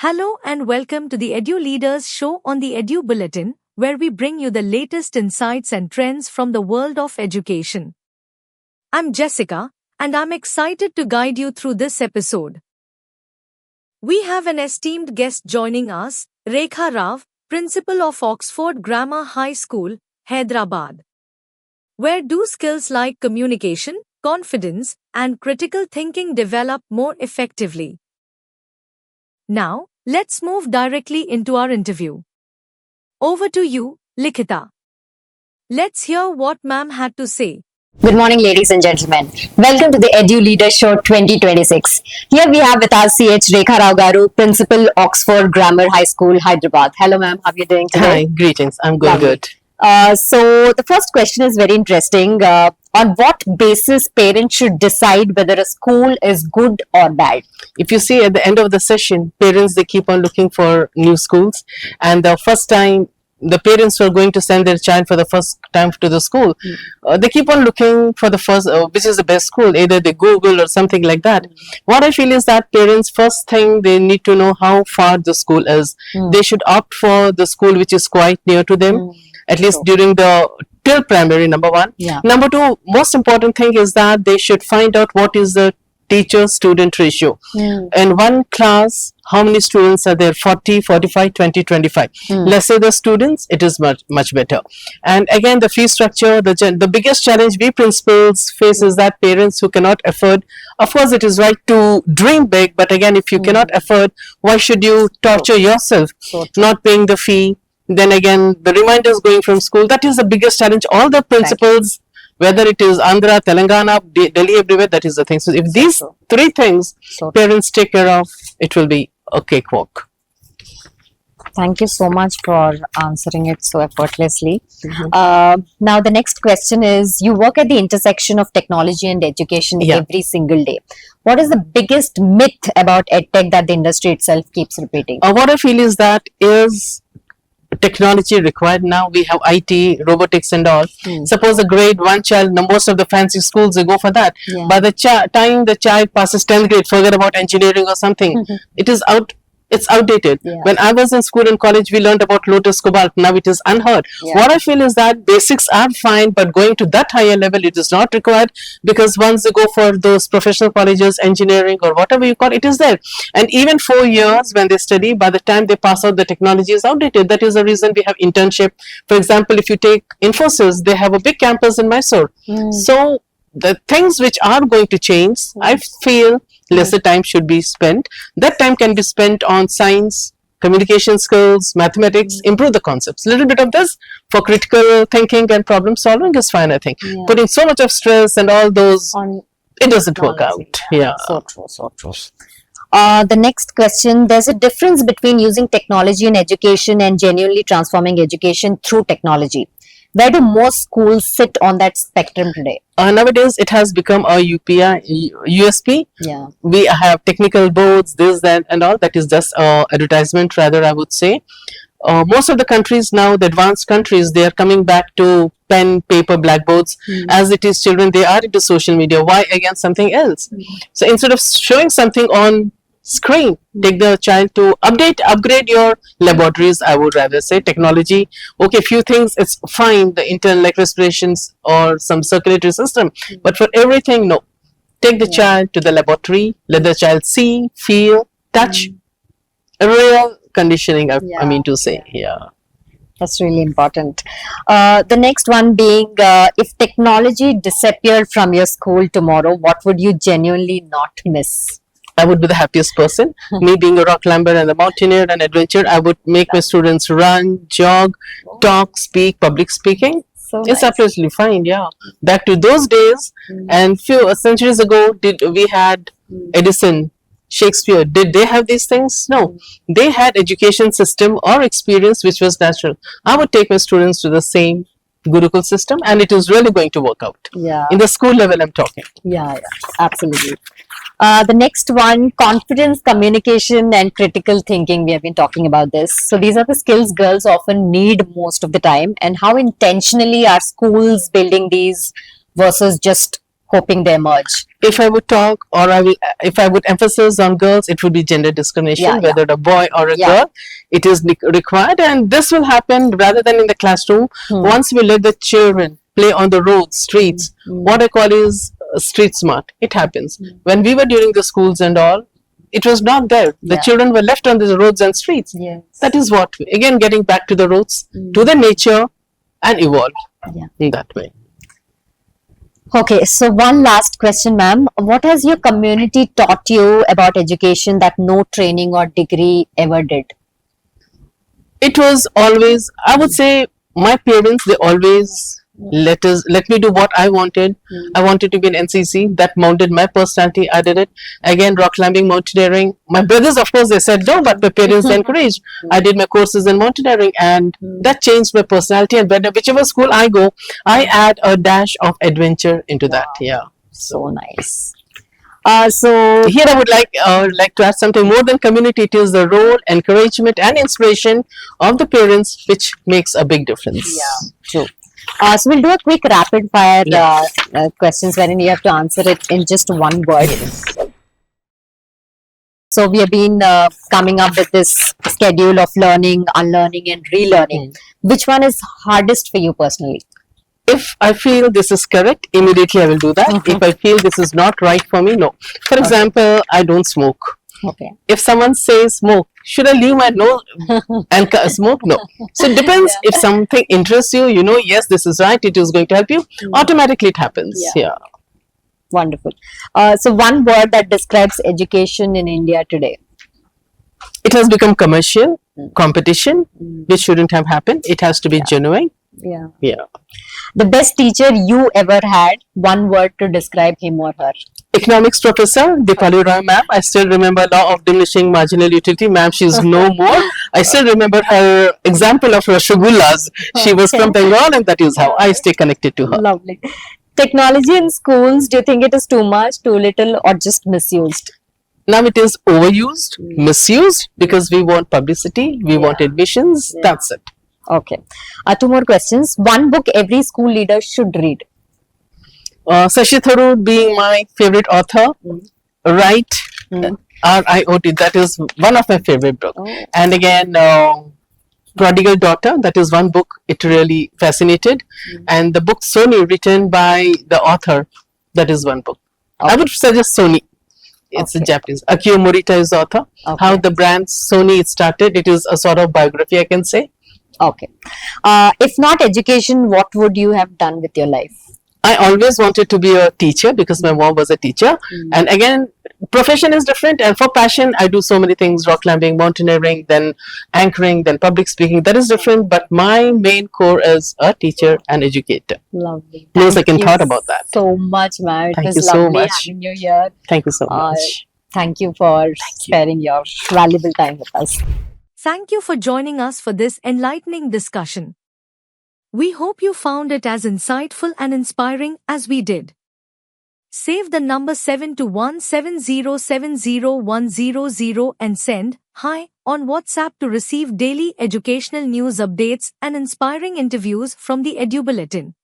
Hello and welcome to the Edu Leaders Show on the Edu Bulletin, where we bring you the latest insights and trends from the world of education. I'm Jessica, and I'm excited to guide you through this episode. We have an esteemed guest joining us, Rekha Rao, Principal of Oxford Grammar High School, Hyderabad. Where do skills like communication, confidence, and critical thinking develop more effectively? Now, let's move directly into our interview. Over to you, Likhita. Let's hear what ma'am had to say. Good morning, ladies and gentlemen. Welcome to the Edu Leader Show 2026. Here we have with us CH Rekha Rao Garu, Principal, Oxford Grammar High School, Hyderabad. Hello, ma'am. How are you doing today? Hi, greetings. I'm going Lovely. good. So the first question is very interesting. On what basis parents should decide whether a school is good or bad? If you see at the end of the session, parents they keep on looking for new schools, and the first time the parents who are going to send their child for the first time to the school, they keep on looking for the first, which is the best school. Either they Google or something like that. What I feel is that parents first thing they need to know how far the school is. They should opt for the school which is quite near to them. At least during the till primary, number one. Number two, most important thing is that they should find out what is the teacher student ratio. In one class, how many students are there? 40, 45, 20, 25. Lesser the students, it is much better. And again, the fee structure, the biggest challenge we principals face is that parents who cannot afford, of course it is right to dream big, but again, if you cannot afford, why should you torture yourself not paying the fee? Then again, the reminders going from school, that is the biggest challenge. All the principals, whether it is Andhra, Telangana, Delhi, everywhere, that is the thing. So if these three things parents take care of, it will be a cakewalk. Thank you so much for answering it so effortlessly. Now, the next question is, you work at the intersection of technology and education every single day. What is the biggest myth about EdTech that the industry itself keeps repeating? What I feel is that is technology required now. We have IT, robotics and all. Suppose a grade 1 child, most of the fancy schools, they go for that. By the time the child passes 10th grade, forget about engineering or something. It is it's outdated. When I was in school and college, we learned about Lotus Cobalt. Now it is unheard. What I feel is that basics are fine, but going to that higher level, it is not required, because once they go for those professional colleges, engineering or whatever you call it, is there. And even 4 years when they study, by the time they pass out, the technology is outdated. That is the reason we have internship. For example, if you take Infosys, they have a big campus in Mysore. So the things which are going to change, I feel lesser time should be spent. That time can be spent on science, communication skills, mathematics, improve the concepts. Little bit of this for critical thinking and problem solving is fine, I think. Putting so much of stress and all those, it doesn't work out. So true, so true. The next question, there's a difference between using technology in education and genuinely transforming education through technology. Where do most schools sit on that spectrum today? Nowadays, it has become a USP. We have technical boards, this, that, and all. That is just advertisement, rather, I would say. Most of the countries now, the advanced countries, they are coming back to pen, paper, blackboards. As it is, children, they are into social media. Why again something else? So instead of showing something on screen, take the child to upgrade your laboratories. I would rather say technology. Okay, few things it's fine, the internal like respirations or some circulatory system, but for everything, no. Take the child to the laboratory, let the child see, feel, touch, real conditioning, I mean to say. That's really important. The next one being, if technology disappeared from your school tomorrow, what would you genuinely not miss? I would be the happiest person. Me being a rock climber and a mountaineer and adventurer, I would make my students run, jog, talk, speak, public speaking. It's absolutely fine, Back to those days, and few centuries ago, we had Edison, Shakespeare. Did they have these things? No. They had education system or experience which was natural. I would take my students to the same Gurukul system, and it is really going to work out. In the school level, I'm talking. Absolutely. The next one, confidence, communication, and critical thinking. We have been talking about this. So these are the skills girls often need most of the time. And how intentionally are schools building these versus just hoping they emerge. If I would talk, or if I would emphasize on girls, it would be gender discrimination, Yeah, whether a boy or a Yeah. girl. It is required, and this will happen rather than in the classroom. Once we let the children play on the roads, streets, what I call is street smart. It happens. When we were during the schools and all, it was not there. The Yeah. children were left on the roads and streets. Yes. That is what, again, getting back to the roots, to the nature, and evolve Yeah. in that way. Okay, so one last question, ma'am. What has your community taught you about education that no training or degree ever did? It was always, I would say, my parents, they always let me do what I wanted. I wanted to be an NCC. That molded my personality. I did it. Again, rock climbing, mountaineering. My brothers, of course, they said no, but my parents encouraged. I did my courses in mountaineering, and that changed my personality. And whichever school I go, I add a dash of adventure into that. Yeah. So nice. So Here I would like to add something more than community. It is the role, encouragement, and inspiration of the parents which makes a big difference. true. So we'll do a quick rapid fire questions wherein you have to answer it in just one word. So we have been coming up with this schedule of learning, unlearning, and relearning. Which one is hardest for you personally? If I feel this is correct, immediately I will do that. If I feel this is not right for me, no. For example, I don't smoke. Okay. If someone says smoke, should I leave my nose and smoke? No. So it depends. If something interests you, you know, yes, this is right, it is going to help you, automatically it happens. Yeah. Wonderful. So one word that describes education in India today. It has become commercial, competition, which shouldn't have happened. It has to be genuine. Yeah. Yeah. The best teacher you ever had. One word to describe him or her. Economics professor, Dipali Roy ma'am. I still remember law of diminishing marginal utility. Ma'am, she's no more. I still remember her example of Rasagullas. She was from Bengal, and that is how I stay connected to her. Lovely. Technology in schools, do you think it is too much, too little, or just misused? Now it is overused, misused, because we want publicity, we want admissions. That's it. Okay. Two more questions. One book every school leader should read. Shashi Tharoor being my favorite author, Write, RIOT, that is one of my favorite books. And again, Prodigal Daughter, that is one book, it really fascinated. And the book Sony, written by the author, that is one book. I would suggest Sony. It's a Japanese. Akio Morita is the author. How the brand Sony started, it is a sort of biography, I can say. Okay. If not education, what would you have done with your life? I always wanted to be a teacher because my mom was a teacher. And again, profession is different. And for passion, I do so many things: rock climbing, mountaineering, then anchoring, then public speaking. That is different. But my main core is a teacher and educator. Lovely. No second thought about that. So much, ma'am. It Thank was you so lovely much. having you here. Thank you so much. Thank you for sparing your valuable time with us. Thank you for joining us for this enlightening discussion. We hope you found it as insightful and inspiring as we did. Save the number 72170701000 and send "Hi" on WhatsApp to receive daily educational news updates and inspiring interviews from the Edu Bulletin.